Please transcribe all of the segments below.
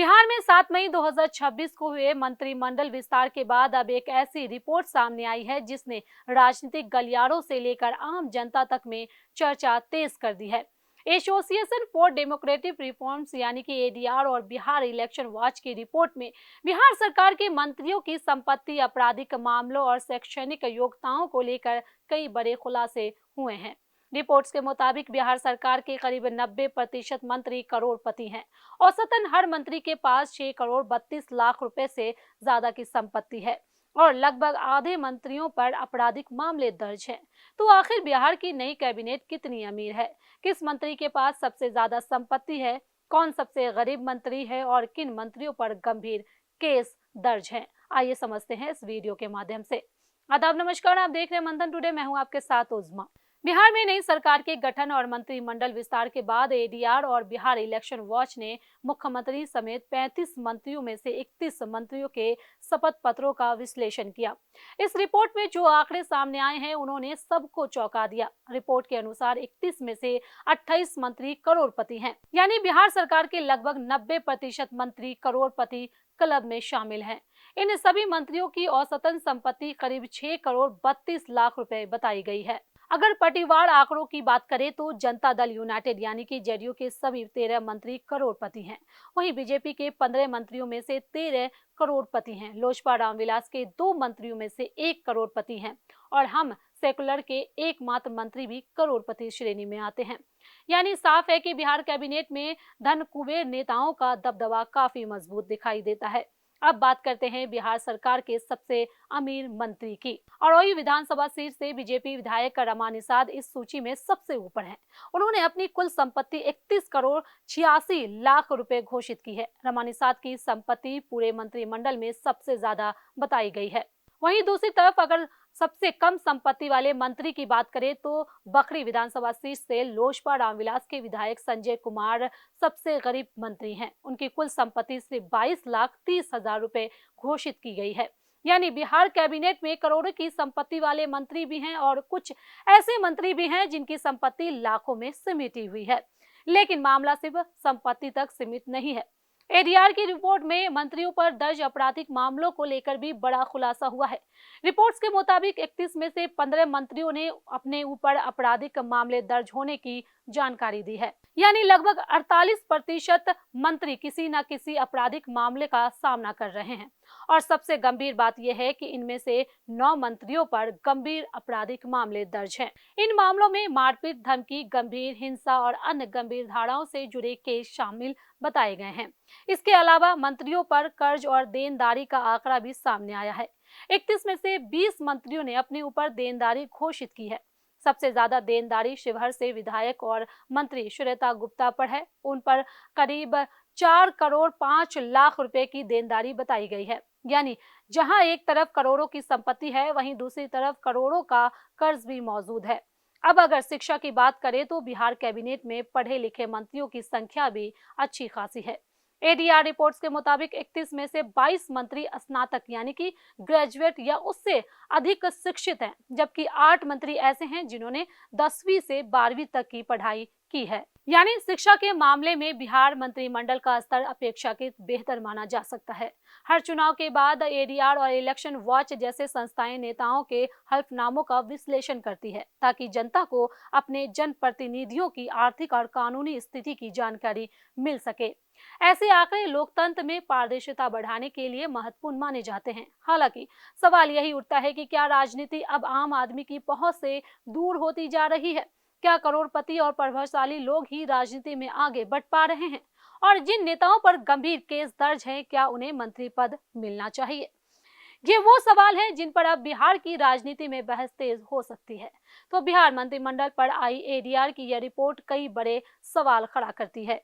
बिहार में 7 मई 2026 को हुए मंत्रिमंडल विस्तार के बाद अब एक ऐसी रिपोर्ट सामने आई है जिसने राजनीतिक गलियारों से लेकर आम जनता तक में चर्चा तेज कर दी है। एसोसिएशन फॉर डेमोक्रेटिक रिफॉर्म्स यानी कि एडीआर और बिहार इलेक्शन वॉच की रिपोर्ट में बिहार सरकार के मंत्रियों की संपत्ति, आपराधिक मामलों और शैक्षणिक योग्यताओं को लेकर कई बड़े खुलासे हुए हैं। रिपोर्ट्स के मुताबिक बिहार सरकार के करीब 90% मंत्री करोड़पति हैं। औसतन हर मंत्री के पास 6 करोड़ 32 लाख रुपए से ज्यादा की संपत्ति है और लगभग आधे मंत्रियों पर आपराधिक मामले दर्ज हैं। तो आखिर बिहार की नई कैबिनेट कितनी अमीर है? किस मंत्री के पास सबसे ज्यादा संपत्ति है? कौन सबसे गरीब मंत्री है और किन मंत्रियों पर गंभीर केस दर्ज हैं? आइए समझते हैं इस वीडियो के माध्यम से। आदाब, नमस्कार, आप देख रहे हैं मंथन टुडे। मैं हूं आपके साथ उज़मा। बिहार में नई सरकार के गठन और मंत्रिमंडल विस्तार के बाद एडीआर और बिहार इलेक्शन वॉच ने मुख्यमंत्री समेत 35 मंत्रियों में से 31 मंत्रियों के शपथ पत्रों का विश्लेषण किया। इस रिपोर्ट में जो आंकड़े सामने आए हैं उन्होंने सबको चौंका दिया। रिपोर्ट के अनुसार 31 में से 28 मंत्री करोड़पति हैं, यानी बिहार सरकार के लगभग 90% मंत्री करोड़पति क्लब में शामिल हैं। इन सभी मंत्रियों की औसतन संपत्ति करीब 6 करोड़ 32 लाख रुपए बताई गई है। अगर पटिवार आंकड़ों की बात करें तो जनता दल यूनाइटेड यानी कि जेडीयू के सभी 13 मंत्री करोड़पति हैं। वहीं बीजेपी के 15 मंत्रियों में से 13 करोड़पति हैं। लोजपा रामविलास के 2 मंत्रियों में से 1 करोड़पति हैं और हम सेकुलर के एकमात्र मंत्री भी करोड़पति श्रेणी में आते हैं। यानी साफ है कि बिहार कैबिनेट में धन कुबेर नेताओं का दबदबा काफी मजबूत दिखाई देता है। अब बात करते हैं बिहार सरकार के सबसे अमीर मंत्री की। अरौई विधानसभा सीट से बीजेपी विधायक रमा निषाद इस सूची में सबसे ऊपर हैं। उन्होंने अपनी कुल संपत्ति 31 करोड़ 86 लाख रुपए घोषित की है। रमा निषाद की संपत्ति पूरे मंत्रिमंडल में सबसे ज्यादा बताई गई है। वहीं दूसरी तरफ अगर सबसे कम संपत्ति वाले मंत्री की बात करें तो बखरी विधानसभा सीट से लोजपा रामविलास के विधायक संजय कुमार सबसे गरीब मंत्री हैं। उनकी कुल संपत्ति सिर्फ 22,30,000 रुपए घोषित की गई है। यानी बिहार कैबिनेट में करोड़ों की संपत्ति वाले मंत्री भी हैं और कुछ ऐसे मंत्री भी हैं जिनकी संपत्ति लाखों में सिमटी हुई है। लेकिन मामला सिर्फ संपत्ति तक सीमित नहीं है। एडीआर की रिपोर्ट में मंत्रियों पर दर्ज आपराधिक मामलों को लेकर भी बड़ा खुलासा हुआ है। रिपोर्ट्स के मुताबिक 31 में से 15 मंत्रियों ने अपने ऊपर आपराधिक मामले दर्ज होने की जानकारी दी है। यानी लगभग 48% मंत्री किसी न किसी आपराधिक मामले का सामना कर रहे हैं। और सबसे गंभीर बात यह है कि इनमें से 9 मंत्रियों पर गंभीर आपराधिक मामले दर्ज हैं। इन मामलों में मारपीट, धमकी, गंभीर हिंसा और अन्य गंभीर धाराओं से जुड़े केस शामिल बताए गए हैं। इसके अलावा मंत्रियों पर कर्ज और देनदारी का आंकड़ा भी सामने आया है। 31 में से 20 मंत्रियों ने अपने ऊपर देनदारी घोषित की है। सबसे ज्यादा देनदारी शिवहर से विधायक और मंत्री श्वेता गुप्ता पर है। उन पर करीब 4 करोड़ 5 लाख रुपए की देनदारी बताई गई है। यानी जहां एक तरफ करोड़ों की संपत्ति है, वहीं दूसरी तरफ करोड़ों का कर्ज भी मौजूद है। अब अगर शिक्षा की बात करें तो बिहार कैबिनेट में पढ़े लिखे मंत्रियों की संख्या भी अच्छी खासी है। एडीआर रिपोर्ट्स के मुताबिक 31 में से 22 मंत्री स्नातक यानी कि ग्रेजुएट या उससे अधिक शिक्षित हैं, जबकि 8 मंत्री ऐसे हैं जिन्होंने 10वीं से 12वीं तक की पढ़ाई की है। यानी शिक्षा के मामले में बिहार मंत्रिमंडल का स्तर अपेक्षाकृत बेहतर माना जा सकता है। हर चुनाव के बाद एडीआर और इलेक्शन वॉच जैसे संस्थाएं नेताओं के हल्फनामों का विश्लेषण करती है ताकि जनता को अपने जनप्रतिनिधियों की आर्थिक और कानूनी स्थिति की जानकारी मिल सके। ऐसे आंकड़े लोकतंत्र में पारदर्शिता बढ़ाने के लिए महत्वपूर्ण माने जाते हैं। हालांकि सवाल यही उठता है कि क्या राजनीति अब आम आदमी की पहुंच से दूर होती जा रही है? क्या करोड़पति और प्रभावशाली लोग ही राजनीति में आगे बढ़ पा रहे हैं? और जिन नेताओं पर गंभीर केस दर्ज हैं, क्या उन्हें मंत्री पद मिलना चाहिए? ये वो सवाल हैं जिन पर अब बिहार की राजनीति में बहस तेज हो सकती है। तो बिहार मंत्रिमंडल पर आई एडीआर की यह रिपोर्ट कई बड़े सवाल खड़ा करती है।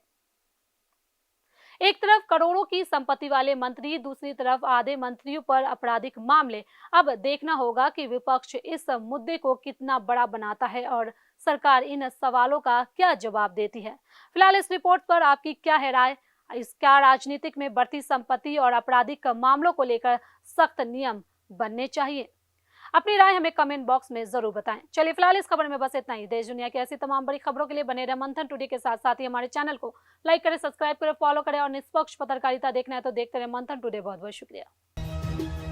एक तरफ करोड़ों की संपत्ति वाले मंत्री, दूसरी तरफ आधे मंत्रियों पर आपराधिक मामले। अब देखना होगा कि विपक्ष इस मुद्दे को कितना बड़ा बनाता है और सरकार इन सवालों का क्या जवाब देती है। फिलहाल इस रिपोर्ट पर आपकी क्या है राय? क्या राजनीतिक में बढ़ती संपत्ति और आपराधिक मामलों को लेकर सख्त नियम बनने चाहिए? अपनी राय हमें कमेंट बॉक्स में जरूर बताएं। चलिए फिलहाल इस खबर में बस इतना ही। देश दुनिया की ऐसी तमाम बड़ी खबरों के लिए बने रहे मंथन टुडे के साथ। साथ ही हमारे चैनल को लाइक करें, सब्सक्राइब करें, फॉलो करें और निष्पक्ष पत्रकारिता देखना है तो देखते रहे मंथन टुडे। बहुत बहुत शुक्रिया।